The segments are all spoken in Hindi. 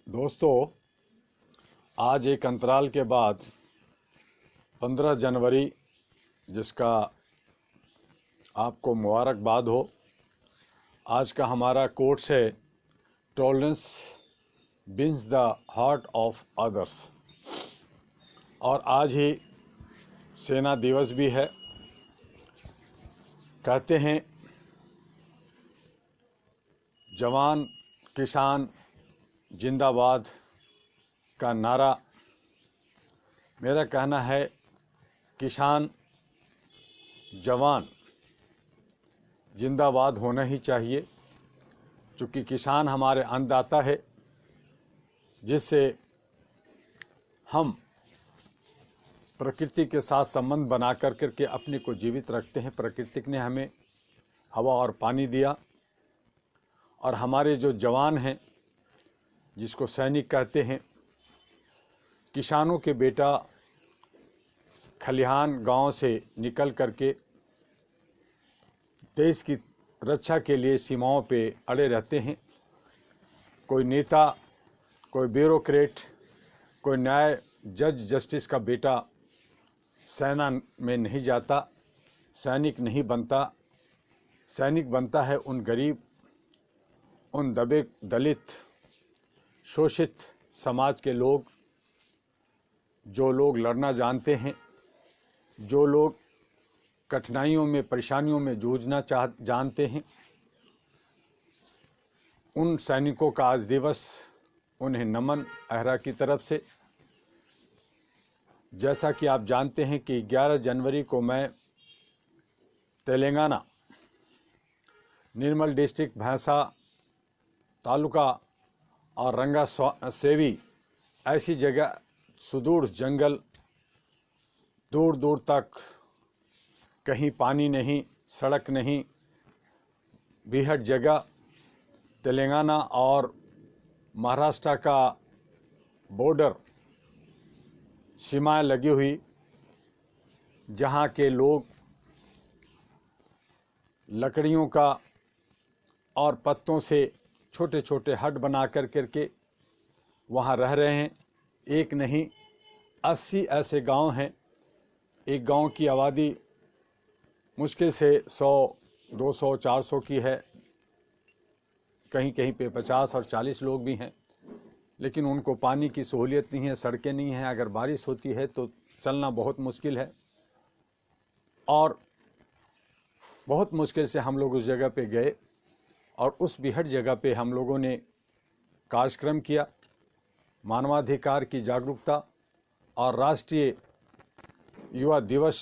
दोस्तों, आज एक अंतराल के बाद 15 जनवरी, जिसका आपको मुबारकबाद हो। आज का हमारा कोट्स है, tolerance wins the heart of others. और आज ही सेना दिवस भी है। कहते हैं जवान किसान जिंदाबाद का नारा। मेरा कहना है किसान जवान जिंदाबाद होना ही चाहिए, क्योंकि किसान हमारे अन्नदाता है, जिससे हम प्रकृति के साथ संबंध बना करके अपने को जीवित रखते हैं। प्रकृति ने हमें हवा और पानी दिया, और हमारे जो जवान हैं, जिसको सैनिक कहते हैं, किसानों के बेटा खलिहान गांव से निकल करके देश की रक्षा के लिए सीमाओं पे अड़े रहते हैं। कोई नेता, कोई ब्यूरोक्रेट, कोई न्याय जज जस्टिस का बेटा सेना में नहीं जाता, सैनिक नहीं बनता। सैनिक बनता है उन गरीब, उन दबे दलित शोषित समाज के लोग, जो लोग लड़ना जानते हैं, जो लोग कठिनाइयों में परेशानियों में जूझना जानते हैं। उन सैनिकों का आज दिवस, उन्हें नमन अहरा की तरफ से। जैसा कि आप जानते हैं कि 11 जनवरी को मैं तेलंगाना निर्मल डिस्ट्रिक्ट भैंसा तालुका और रंगा सेवी, ऐसी जगह सुदूर जंगल, दूर दूर तक कहीं पानी नहीं, सड़क नहीं, बीहड़ जगह, तेलंगाना और महाराष्ट्र का बॉर्डर, सीमाएं लगी हुई, जहां के लोग लकड़ियों का और पत्तों से छोटे छोटे हट बना करके वहाँ रह रहे हैं। एक नहीं 80 ऐसे गांव हैं। एक गांव की आबादी मुश्किल से 100, 200, 400 की है, कहीं कहीं पे 50 और 40 लोग भी हैं। लेकिन उनको पानी की सहूलियत नहीं है, सड़कें नहीं हैं। अगर बारिश होती है तो चलना बहुत मुश्किल है, और बहुत मुश्किल से हम लोग उस जगह पे गए, और उस बिहड़ जगह पे हम लोगों ने कार्यक्रम किया। मानवाधिकार की जागरूकता और राष्ट्रीय युवा दिवस,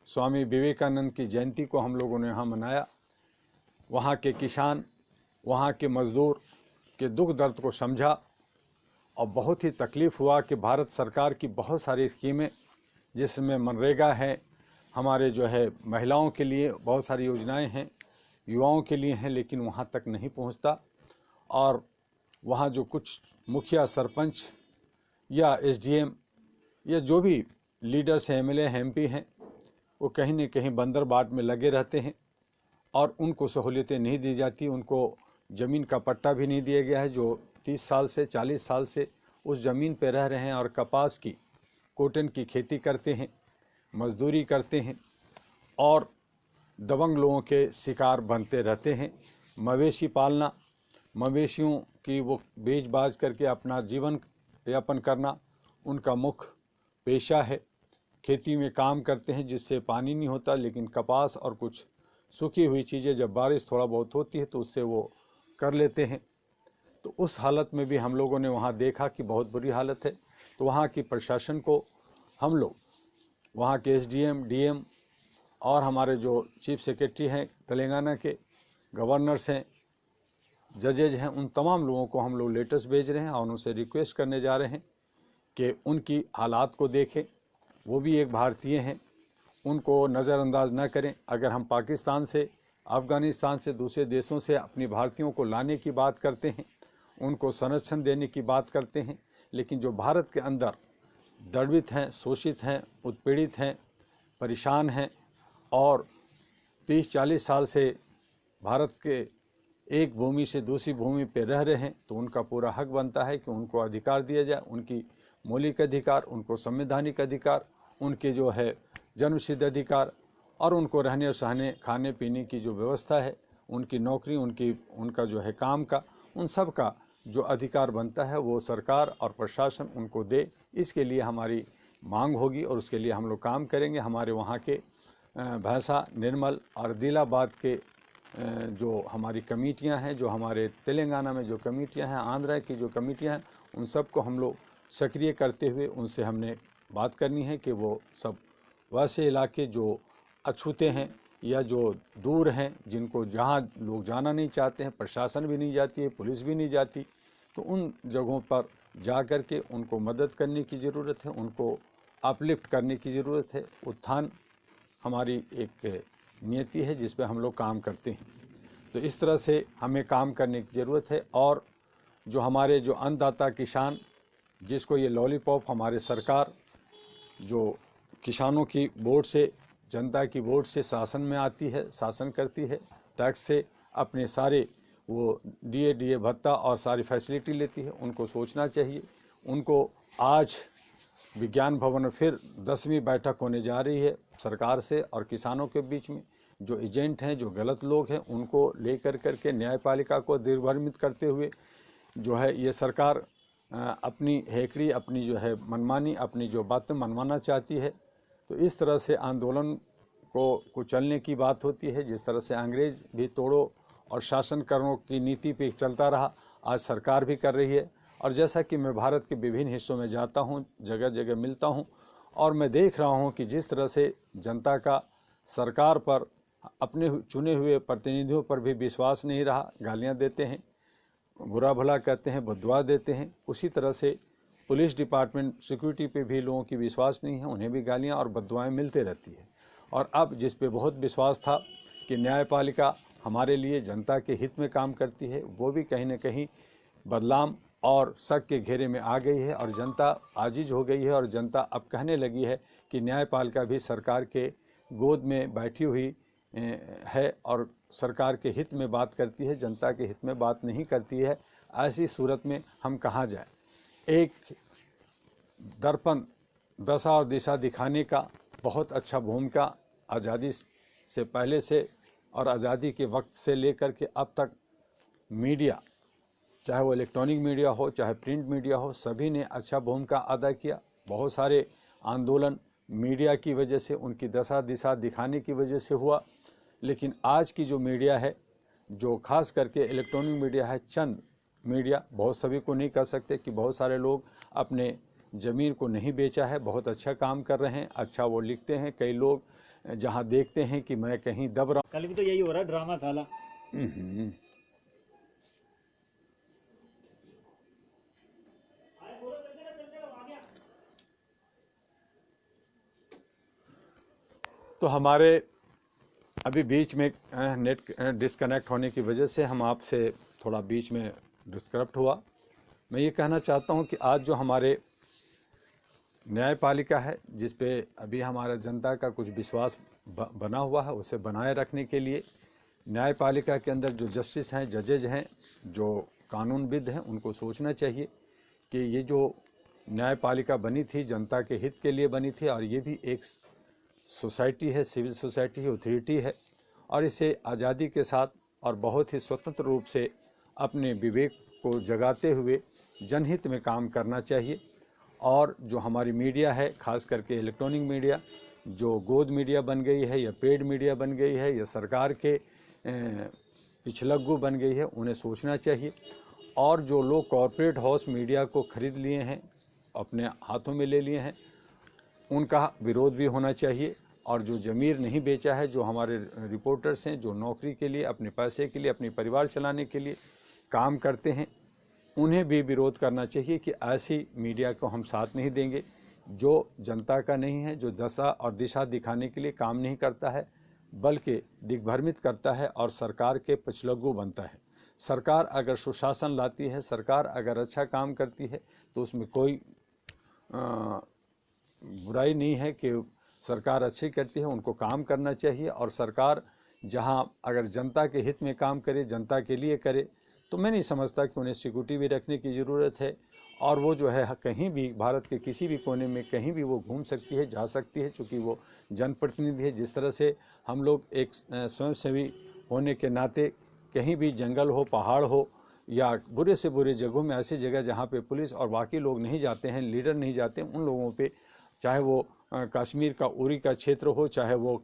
स्वामी विवेकानंद की जयंती को हम लोगों ने यहाँ मनाया। वहाँ के किसान, वहाँ के मजदूर के दुख दर्द को समझा, और बहुत ही तकलीफ़ हुआ कि भारत सरकार की बहुत सारी स्कीमें, जिसमें मनरेगा है, हमारे जो है महिलाओं के लिए बहुत सारी योजनाएं हैं, युवाओं के लिए हैं, लेकिन वहाँ तक नहीं पहुँचता। और वहाँ जो कुछ मुखिया, सरपंच या एसडीएम या जो भी लीडर्स हैं, एमएलए हैं, एमपी हैं, वो कहीं न कहीं बंदर बाट में लगे रहते हैं, और उनको सहूलियतें नहीं दी जाती। उनको ज़मीन का पट्टा भी नहीं दिया गया है, जो 30 साल से 40 साल से उस ज़मीन पर रह रहे हैं और कपास की, कॉटन की खेती करते हैं, मजदूरी करते हैं, और दबंग लोगों के शिकार बनते रहते हैं। मवेशी पालना, मवेशियों की वो बेच बाज करके अपना जीवन यापन करना उनका मुख्य पेशा है। खेती में काम करते हैं, जिससे पानी नहीं होता, लेकिन कपास और कुछ सूखी हुई चीज़ें जब बारिश थोड़ा बहुत होती है तो उससे वो कर लेते हैं। तो उस हालत में भी हम लोगों ने वहाँ देखा कि बहुत बुरी हालत है। तो वहाँ की प्रशासन को हम लोग, वहाँ के एसडीएम, डीएम और हमारे जो चीफ सेक्रेटरी हैं तेलंगाना के, गवर्नर्स हैं, जजेज हैं, उन तमाम लोगों को हम लोग लेटर्स भेज रहे हैं, और उनसे रिक्वेस्ट करने जा रहे हैं कि उनकी हालात को देखें। वो भी एक भारतीय हैं, उनको नज़रअंदाज न करें। अगर हम पाकिस्तान से, अफ़गानिस्तान से, दूसरे देशों से अपने भारतीयों को लाने की बात करते हैं, उनको संरक्षण देने की बात करते हैं, लेकिन जो भारत के अंदर दंडित हैं, शोषित हैं, उत्पीड़ित हैं, परेशान हैं, और 30-40 साल से भारत के एक भूमि से दूसरी भूमि पे रह रहे हैं तो उनका पूरा हक बनता है कि उनको अधिकार दिया जाए, उनकी मौलिक अधिकार, उनको संवैधानिक अधिकार, उनके जो है जन्मसिद्ध अधिकार, और उनको रहने और सहने खाने पीने की जो व्यवस्था है, उनकी नौकरी, उनका जो है काम का, उन सब का जो अधिकार बनता है वो सरकार और प्रशासन उनको दे। इसके लिए हमारी मांग होगी और उसके लिए हम लोग काम करेंगे। हमारे वहाँ के भैंसा, निर्मल और आदिलाबाद के जो हमारी कमेटियां हैं, जो हमारे तेलंगाना में जो कमेटियां हैं, आंध्रा की जो कमेटियां हैं, उन सब को हम लोग सक्रिय करते हुए उनसे हमने बात करनी है कि वो सब वैसे इलाके जो अछूते हैं या जो दूर हैं, जिनको जहाँ लोग जाना नहीं चाहते हैं, प्रशासन भी नहीं जाती है, पुलिस भी नहीं जाती, तो उन जगहों पर जा कर के उनको मदद करने की ज़रूरत है, उनको अपलिफ्ट करने की ज़रूरत है। उत्थान हमारी एक नियति है जिस पे हम लोग काम करते हैं। तो इस तरह से हमें काम करने की ज़रूरत है। और जो हमारे जो अन्नदाता किसान, जिसको ये लॉलीपॉप हमारे सरकार जो किसानों की वोट से, जनता की वोट से शासन में आती है, शासन करती है, टैक्स से अपने सारे वो डीए भत्ता और सारी फैसिलिटी लेती है, उनको सोचना चाहिए। उनको आज विज्ञान भवन में फिर 10वीं बैठक होने जा रही है सरकार से और किसानों के बीच में। जो एजेंट हैं, जो गलत लोग हैं, उनको लेकर करके न्यायपालिका को दिग्भ्रमित करते हुए जो है ये सरकार अपनी हेकड़ी, अपनी जो है मनमानी, अपनी जो बातें मनवाना चाहती है। तो इस तरह से आंदोलन को कुचलने की बात होती है। जिस तरह से अंग्रेज भी तोड़ो और शासन करो की नीति पे चलता रहा, आज सरकार भी कर रही है। और जैसा कि मैं भारत के विभिन्न हिस्सों में जाता हूँ, जगह जगह मिलता हूँ, और मैं देख रहा हूँ कि जिस तरह से जनता का सरकार पर, अपने चुने हुए प्रतिनिधियों पर भी विश्वास नहीं रहा, गालियाँ देते हैं, बुरा भला कहते हैं, बददुआ देते हैं। उसी तरह से पुलिस डिपार्टमेंट, सिक्योरिटी पे भी लोगों की विश्वास नहीं है, उन्हें भी गालियाँ और बददुआएँ मिलते रहती है। और अब जिस पे बहुत विश्वास था कि न्यायपालिका हमारे लिए जनता के हित में काम करती है, वो भी कहीं न कहीं बदनाम और शक के घेरे में आ गई है और जनता आजिज हो गई है। और जनता अब कहने लगी है कि न्यायपालिका भी सरकार के गोद में बैठी हुई है और सरकार के हित में बात करती है, जनता के हित में बात नहीं करती है। ऐसी सूरत में हम कहाँ जाएं? एक दर्पण दशा और दिशा दिखाने का बहुत अच्छा भूमिका आज़ादी से पहले से और आज़ादी के वक्त से लेकर के अब तक मीडिया, चाहे वो इलेक्ट्रॉनिक मीडिया हो, चाहे प्रिंट मीडिया हो, सभी ने अच्छा भूमिका अदा किया। बहुत सारे आंदोलन मीडिया की वजह से, उनकी दशा दिशा दिखाने की वजह से हुआ। लेकिन आज की जो मीडिया है, जो खास करके इलेक्ट्रॉनिक मीडिया है, चंद मीडिया, बहुत सभी को नहीं कह सकते कि बहुत सारे लोग अपने ज़मीन को नहीं बेचा है, बहुत अच्छा काम कर रहे हैं, अच्छा वो लिखते हैं। कई लोग जहां देखते हैं कि मैं कहीं दब रहा हूं, कल भी तो यही हो रहा है, ड्रामा साला। तो हमारे अभी बीच में नेट डिस्कनेक्ट होने की वजह से हम आपसे थोड़ा बीच में डिस्कनेक्ट हुआ। मैं ये कहना चाहता हूँ कि आज जो हमारे न्यायपालिका है, जिस पे अभी हमारा जनता का कुछ विश्वास बना हुआ है, उसे बनाए रखने के लिए न्यायपालिका के अंदर जो जस्टिस हैं, जजेज हैं, जो कानूनविद हैं, उनको सोचना चाहिए कि ये जो न्यायपालिका बनी थी जनता के हित के लिए बनी थी, और ये भी एक सोसाइटी है, सिविल सोसाइटी है, अथॉरिटी है, और इसे आज़ादी के साथ और बहुत ही स्वतंत्र रूप से अपने विवेक को जगाते हुए जनहित में काम करना चाहिए। और जो हमारी मीडिया है, खास करके इलेक्ट्रॉनिक मीडिया, जो गोद मीडिया बन गई है या पेड मीडिया बन गई है या सरकार के पिछलग्गू बन गई है, उन्हें सोचना चाहिए। और जो लोग कॉरपोरेट हाउस मीडिया को खरीद लिए हैं, अपने हाथों में ले लिए हैं, उनका विरोध भी होना चाहिए। और जो ज़मीर नहीं बेचा है, जो हमारे रिपोर्टर्स हैं, जो नौकरी के लिए, अपने पैसे के लिए, अपने परिवार चलाने के लिए काम करते हैं, उन्हें भी विरोध करना चाहिए कि ऐसी मीडिया को हम साथ नहीं देंगे जो जनता का नहीं है, जो दशा और दिशा दिखाने के लिए काम नहीं करता है, बल्कि दिग्भ्रमित करता है और सरकार के पछलग्गू बनता है। सरकार अगर सुशासन लाती है, सरकार अगर अच्छा काम करती है, तो उसमें कोई बुराई नहीं है कि सरकार अच्छी करती है, उनको काम करना चाहिए। और सरकार जहां अगर जनता के हित में काम करे, जनता के लिए करे, तो मैं नहीं समझता कि उन्हें सिक्योरिटी भी रखने की ज़रूरत है। और वो जो है कहीं भी भारत के किसी भी कोने में कहीं भी वो घूम सकती है, जा सकती है, चूँकि वो जनप्रतिनिधि है। जिस तरह से हम लोग एक स्वयंसेवी होने के नाते कहीं भी जंगल हो, पहाड़ हो या बुरे से बुरे जगहों में, ऐसी जगह जहाँ पे पुलिस और बाकी लोग नहीं जाते हैं, लीडर नहीं जाते हैं, उन लोगों पे, चाहे वो कश्मीर का उरी का क्षेत्र हो, चाहे वो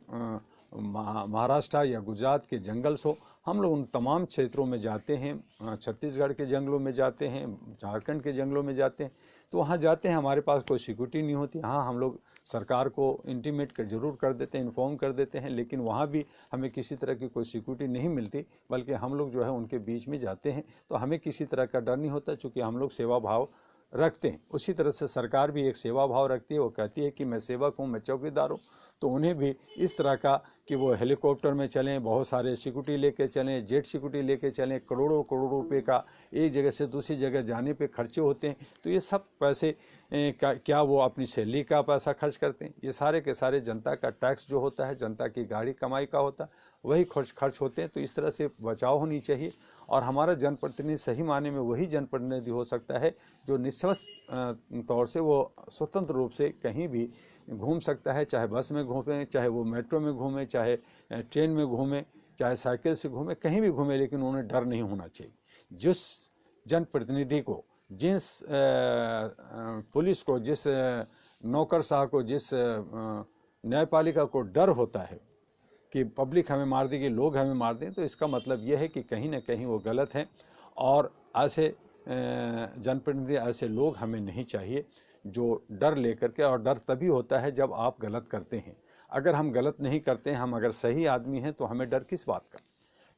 महाराष्ट्र या गुजरात के जंगल्स हो, हम लोग उन तमाम क्षेत्रों में जाते हैं। छत्तीसगढ़ के जंगलों में जाते हैं, झारखंड के जंगलों में जाते हैं, तो वहाँ जाते हैं, हमारे पास कोई सिक्योरिटी नहीं होती। हाँ, हम लोग सरकार को इंटीमेट कर जरूर कर देते हैं, इन्फॉर्म कर देते हैं, लेकिन वहाँ भी हमें किसी तरह की कोई सिक्योरिटी नहीं मिलती, बल्कि हम लोग जो है उनके बीच में जाते हैं तो हमें किसी तरह का डर नहीं होता, चूँकि हम लोग सेवा भाव रखते हैं। उसी तरह से सरकार भी एक सेवा भाव रखती है, वो कहती है कि मैं सेवक हूँ, मैं चौकीदार हूँ, तो उन्हें भी इस तरह का कि वो हेलीकॉप्टर में चलें, बहुत सारे सिक्योरिटी लेके चलें, जेट सिक्योरिटी लेके चलें, करोड़ों करोड़ों रुपए का एक जगह से दूसरी जगह जाने पे खर्चे होते हैं, तो ये सब पैसे क्या वो अपनी सैलरी का पैसा खर्च करते हैं? ये सारे के सारे जनता का टैक्स जो होता है, जनता की गाड़ी कमाई का होता है, वही खर्च होते हैं। तो इस तरह से बचाव होनी चाहिए। और हमारा जनप्रतिनिधि सही माने में वही जनप्रतिनिधि हो सकता है जो निष्पक्ष तौर से वो स्वतंत्र रूप से कहीं भी घूम सकता है, चाहे बस में घूमे, चाहे वो मेट्रो में घूमे, चाहे ट्रेन में घूमे, चाहे साइकिल से घूमे, कहीं भी घूमे, लेकिन उन्हें डर नहीं होना चाहिए। जिस जनप्रतिनिधि को, जिस पुलिस को, जिस नौकरशाह को, जिस न्यायपालिका को डर होता है कि पब्लिक हमें मार देगी, लोग हमें मार दें, तो इसका मतलब यह है कि कहीं ना कहीं वो गलत है। और ऐसे जनप्रतिनिधि, ऐसे लोग हमें नहीं चाहिए जो डर लेकर के, और डर तभी होता है जब आप गलत करते हैं। अगर हम गलत नहीं करते हैं, हम अगर सही आदमी हैं, तो हमें डर किस बात का?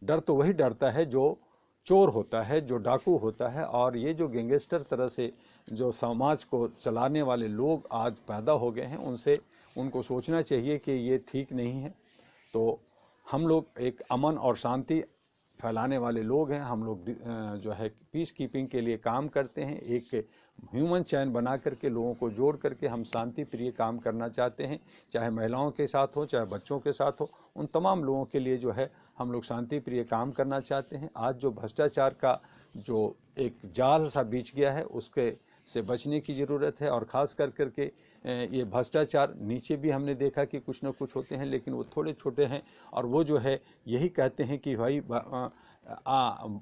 डर तो वही डरता है जो चोर होता है, जो डाकू होता है। और ये जो गैंगस्टर तरह से जो समाज को चलाने वाले लोग आज पैदा हो गए हैं, उनको सोचना चाहिए कि ये ठीक नहीं है। तो हम लोग एक अमन और शांति फैलाने वाले लोग हैं, हम लोग जो है पीस कीपिंग के लिए काम करते हैं, एक ह्यूमन चैन बना करके, लोगों को जोड़ करके हम शांति प्रिय काम करना चाहते हैं, चाहे महिलाओं के साथ हो, चाहे बच्चों के साथ हो, उन तमाम लोगों के लिए जो है हम लोग शांति प्रिय काम करना चाहते हैं। आज जो भ्रष्टाचार का जो एक जाल सा बिछ गया है, उसके से बचने की ज़रूरत है। और ख़ास कर करके ये भ्रष्टाचार नीचे भी हमने देखा कि कुछ न कुछ होते हैं, लेकिन वो थोड़े छोटे हैं, और वो जो है यही कहते हैं कि भाई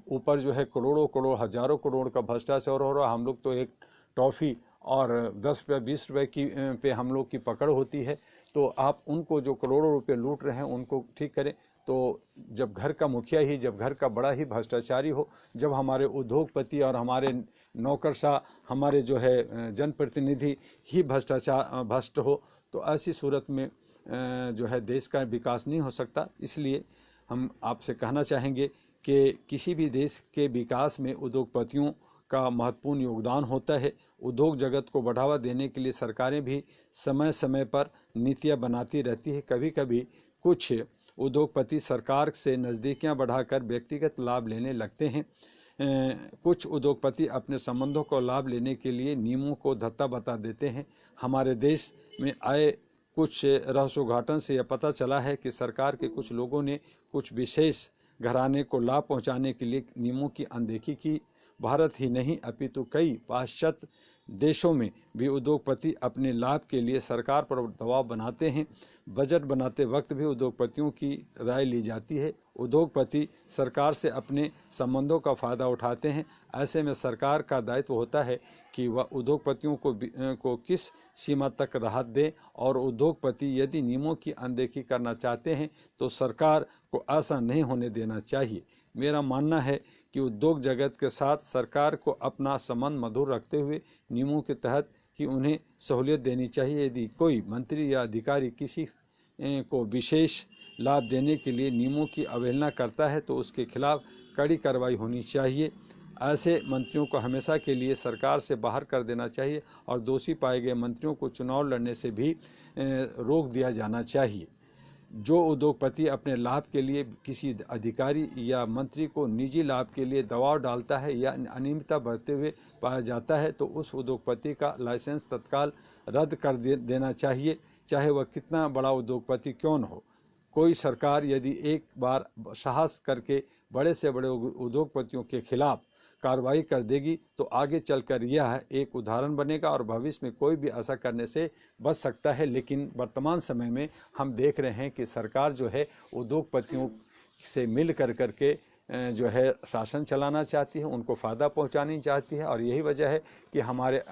ऊपर जो है करोड़ों करोड़, हजारों करोड़ का भ्रष्टाचार हो रहा, हम लोग तो एक टॉफ़ी और 10 रुपये 20 रुपये की पे हम लोग की पकड़ होती है, तो आप उनको जो करोड़ों रुपए लूट रहे हैं उनको ठीक करें। तो जब घर का मुखिया ही, जब घर का बड़ा ही भ्रष्टाचारी हो, जब हमारे उद्योगपति और हमारे नौकरशाह, हमारे जो है जनप्रतिनिधि ही भ्रष्ट हो, तो ऐसी सूरत में जो है देश का विकास नहीं हो सकता। इसलिए हम आपसे कहना चाहेंगे कि किसी भी देश के विकास में उद्योगपतियों का महत्वपूर्ण योगदान होता है। उद्योग जगत को बढ़ावा देने के लिए सरकारें भी समय समय पर नीतियां बनाती रहती है। कभी कभी कुछ उद्योगपति सरकार से नज़दीकियां बढ़ाकर व्यक्तिगत लाभ लेने लगते हैं। कुछ उद्योगपति अपने संबंधों को लाभ लेने के लिए नियमों को धत्ता बता देते हैं। हमारे देश में आए कुछ रहस्योद्घाटन से यह पता चला है कि सरकार के कुछ लोगों ने कुछ विशेष घराने को लाभ पहुंचाने के लिए नियमों की अनदेखी की। भारत ही नहीं अपितु कई पाश्चात्य देशों में भी उद्योगपति अपने लाभ के लिए सरकार पर दबाव बनाते हैं। बजट बनाते वक्त भी उद्योगपतियों की राय ली जाती है। उद्योगपति सरकार से अपने संबंधों का फ़ायदा उठाते हैं। ऐसे में सरकार का दायित्व होता है कि वह उद्योगपतियों को किस सीमा तक राहत दे, और उद्योगपति यदि नियमों की अनदेखी करना चाहते हैं तो सरकार को ऐसा नहीं होने देना चाहिए। मेरा मानना है कि उद्योग जगत के साथ सरकार को अपना संबंध मधुर रखते हुए नियमों के तहत ही उन्हें सहूलियत देनी चाहिए। यदि कोई मंत्री या अधिकारी किसी को विशेष लाभ देने के लिए नियमों की अवहेलना करता है तो उसके खिलाफ कड़ी कार्रवाई होनी चाहिए। ऐसे मंत्रियों को हमेशा के लिए सरकार से बाहर कर देना चाहिए, और दोषी पाए गए मंत्रियों को चुनाव लड़ने से भी रोक दिया जाना चाहिए। जो उद्योगपति अपने लाभ के लिए किसी अधिकारी या मंत्री को निजी लाभ के लिए दबाव डालता है या अनियमितता बरतते हुए पाया जाता है तो उस उद्योगपति का लाइसेंस तत्काल रद्द कर देना चाहिए, चाहे वह कितना बड़ा उद्योगपति क्यों न हो। कोई सरकार यदि एक बार साहस करके बड़े से बड़े उद्योगपतियों के खिलाफ कार्रवाई कर देगी तो आगे चलकर यह एक उदाहरण बनेगा और भविष्य में कोई भी ऐसा करने से बच सकता है। लेकिन वर्तमान समय में हम देख रहे हैं कि सरकार जो है उद्योगपतियों से मिल करके जो है शासन चलाना चाहती है, उनको फ़ायदा पहुंचानी चाहती है। और यही वजह है कि हमारे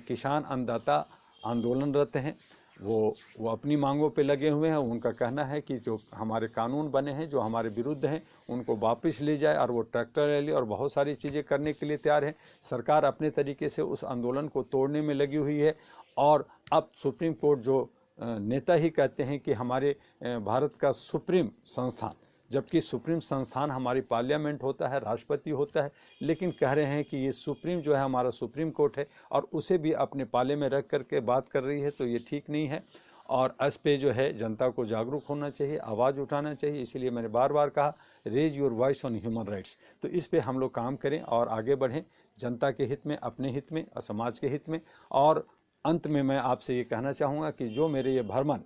किसान अन्नदाता आंदोलनरत हैं, वो अपनी मांगों पे लगे हुए हैं। उनका कहना है कि जो हमारे कानून बने हैं जो हमारे विरुद्ध हैं उनको वापस ले जाए, और वो ट्रैक्टर रैली और बहुत सारी चीज़ें करने के लिए तैयार है। सरकार अपने तरीके से उस आंदोलन को तोड़ने में लगी हुई है। और अब सुप्रीम कोर्ट जो नेता ही कहते हैं कि हमारे भारत का सुप्रीम संस्थान, जबकि सुप्रीम संस्थान हमारी पार्लियामेंट होता है, राष्ट्रपति होता है, लेकिन कह रहे हैं कि ये सुप्रीम जो है हमारा सुप्रीम कोर्ट है और उसे भी अपने पाले में रख करके बात कर रही है, तो ये ठीक नहीं है। और इस पे जो है जनता को जागरूक होना चाहिए, आवाज़ उठाना चाहिए। इसीलिए मैंने बार बार कहा, raise your voice on human rights. तो इस पे हम लोग काम करें और आगे बढ़ें, जनता के हित में, अपने हित में और समाज के हित में। और अंत में मैं आपसे ये कहना चाहूँगा कि जो मेरे ये भ्रमण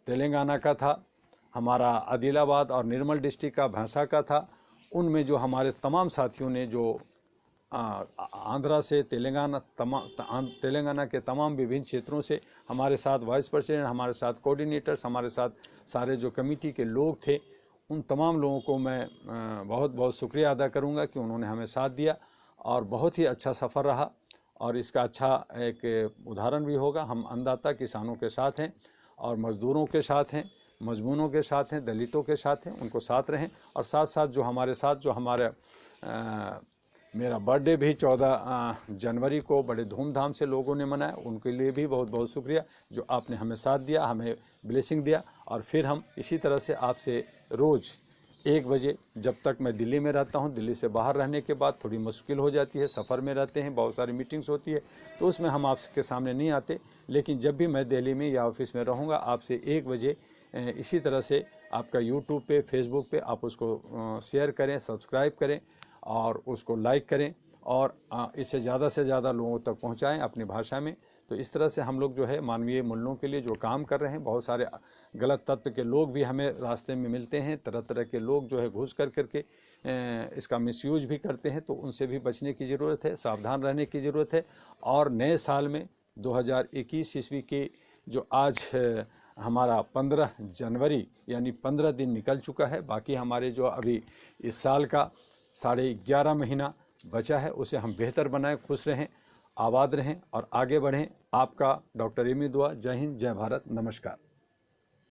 तेलंगाना का था, हमारा आदिलाबाद और निर्मल डिस्ट्रिक्ट का भैंसा का था, उनमें जो हमारे तमाम साथियों ने जो आंध्रा से तेलंगाना के तमाम विभिन्न क्षेत्रों से हमारे साथ वाइस प्रेसिडेंट, हमारे साथ कोऑर्डिनेटर्स, हमारे साथ सारे जो कमेटी के लोग थे, उन तमाम लोगों को मैं बहुत बहुत शुक्रिया अदा करूंगा कि उन्होंने हमें साथ दिया और बहुत ही अच्छा सफ़र रहा। और इसका अच्छा एक उदाहरण भी होगा। हम अन्नदाता किसानों के साथ हैं और मज़दूरों के साथ हैं, मजबूनों के साथ हैं, दलितों के साथ हैं, उनको साथ रहें। और साथ साथ जो हमारे साथ जो हमारे मेरा बर्थडे भी 14 जनवरी को बड़े धूमधाम से लोगों ने मनाया, उनके लिए भी बहुत बहुत शुक्रिया जो आपने हमें साथ दिया, हमें ब्लेसिंग दिया। और फिर हम इसी तरह से आपसे रोज़ 1 बजे, जब तक मैं दिल्ली में रहता हूँ, दिल्ली से बाहर रहने के बाद थोड़ी मुश्किल हो जाती है, सफ़र में रहते हैं, बहुत सारी मीटिंग्स होती है, तो उसमें हम आपके सामने नहीं आते। लेकिन जब भी मैं दिल्ली में या ऑफिस में रहूँगा, आपसे 1 बजे इसी तरह से आपका यूट्यूब पे, फेसबुक पे आप उसको शेयर करें, सब्सक्राइब करें और उसको लाइक करें और इसे ज़्यादा से ज़्यादा लोगों तक पहुंचाएं अपनी भाषा में। तो इस तरह से हम लोग जो है मानवीय मूल्यों के लिए जो काम कर रहे हैं, बहुत सारे गलत तत्व के लोग भी हमें रास्ते में मिलते हैं, तरह तरह के लोग जो है घुस करके इसका मिसयूज भी करते हैं, तो उनसे भी बचने की ज़रूरत है, सावधान रहने की ज़रूरत है। और नए साल में 2021 ईस्वी के जो आज हमारा 15 जनवरी यानी 15 दिन निकल चुका है, बाकी हमारे जो अभी इस साल का 11.5 महीना बचा है, उसे हम बेहतर बनाएं, खुश रहें, आबाद रहें और आगे बढ़ें। आपका डॉक्टर एमी दुआ। जय हिंद, जय भारत, नमस्कार।